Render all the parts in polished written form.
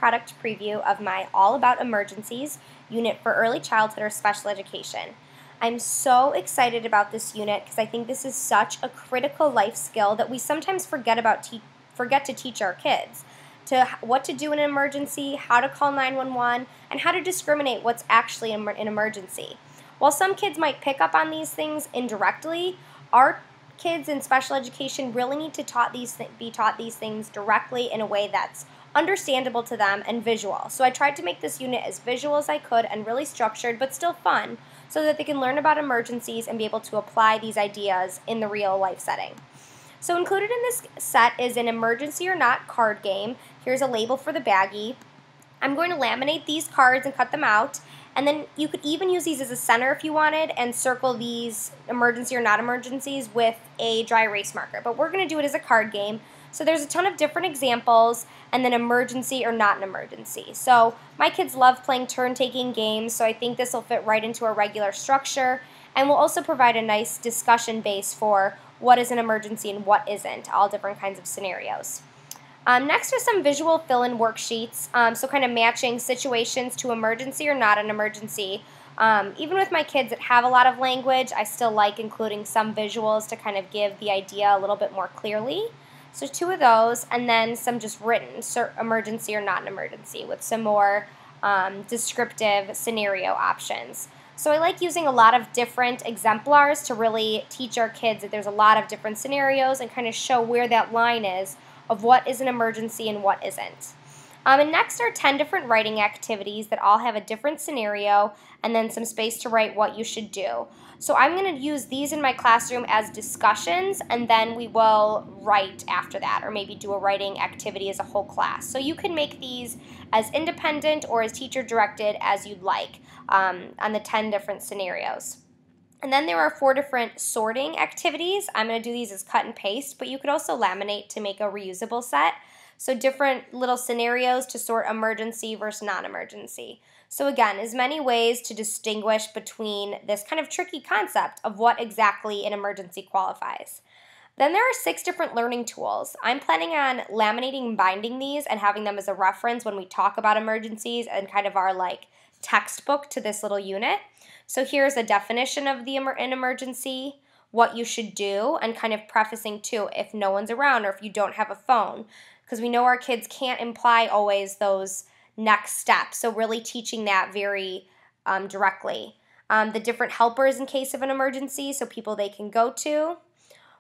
product preview of my All About Emergencies unit for early childhood or special education. I'm so excited about this unit because I think this is such a critical life skill that we sometimes forget to teach our kids. What to do in an emergency, how to call 911, and how to discriminate what's actually an emergency. While some kids might pick up on these things indirectly, our kids in special education really need to be taught these things directly in a way that's understandable to them and visual. So I tried to make this unit as visual as I could and really structured but still fun so that they can learn about emergencies and be able to apply these ideas in the real life setting. So included in this set is an emergency or not card game. Here's a label for the baggie. I'm going to laminate these cards and cut them out, and then you could even use these as a center if you wanted and circle these emergency or not emergencies with a dry erase marker. But we're going to do it as a card game. So there's a ton of different examples, and then emergency or not an emergency. So my kids love playing turn-taking games, so I think this will fit right into our regular structure, and will also provide a nice discussion base for what is an emergency and what isn't, all different kinds of scenarios. Next are some visual fill-in worksheets, so kind of matching situations to emergency or not an emergency. Even with my kids that have a lot of language, I still like including some visuals to kind of give the idea a little bit more clearly. So 2 of those, and then some just written, emergency or not an emergency, with some more descriptive scenario options. So I like using a lot of different exemplars to really teach our kids that there's a lot of different scenarios and kind of show where that line is of what is an emergency and what isn't. And next are 10 different writing activities that all have a different scenario and then some space to write what you should do. So I'm going to use these in my classroom as discussions, and then we will write after that, or maybe do a writing activity as a whole class. So you can make these as independent or as teacher directed as you'd like on the 10 different scenarios. And then there are 4 different sorting activities. I'm going to do these as cut and paste, but you could also laminate to make a reusable set. So different little scenarios to sort emergency versus non-emergency. So again, as many ways to distinguish between this kind of tricky concept of what exactly an emergency qualifies. Then there are 6 different learning tools. I'm planning on laminating and binding these and having them as a reference when we talk about emergencies and kind of our textbook to this little unit. So here's a definition of an emergency, what you should do, and kind of prefacing too if no one's around or if you don't have a phone, because we know our kids can't imply always those next steps. So really teaching that very directly. The different helpers in case of an emergency, so people they can go to.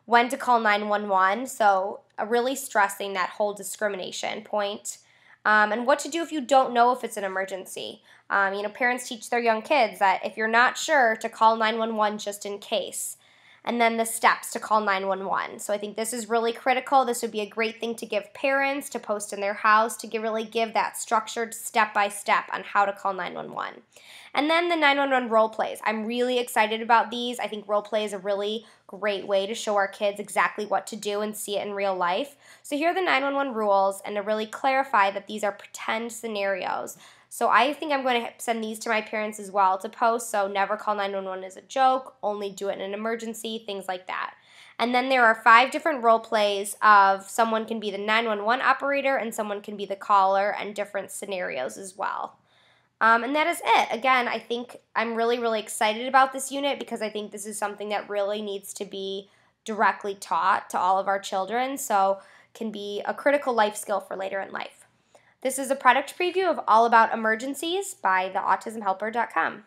When to call 911, so really stressing that whole discrimination point. And what to do if you don't know if it's an emergency. Parents teach their young kids that if you're not sure, to call 911 just in case. And then the steps to call 911. So I think this is really critical. This would be a great thing to give parents to post in their house to really give that structured step-by-step on how to call 911. And then the 911 role plays. I'm really excited about these. I think role play is a really great way to show our kids exactly what to do and see it in real life. So here are the 911 rules, and to really clarify that these are pretend scenarios. So I think I'm going to send these to my parents as well to post, so never call 911 as a joke, only do it in an emergency, things like that. And then there are 5 different role plays of someone can be the 911 operator and someone can be the caller, and different scenarios as well. And that is it. Again, I think I'm really, really excited about this unit because I think this is something that really needs to be directly taught to all of our children, so can be a critical life skill for later in life. This is a product preview of All About Emergencies by theautismhelper.com.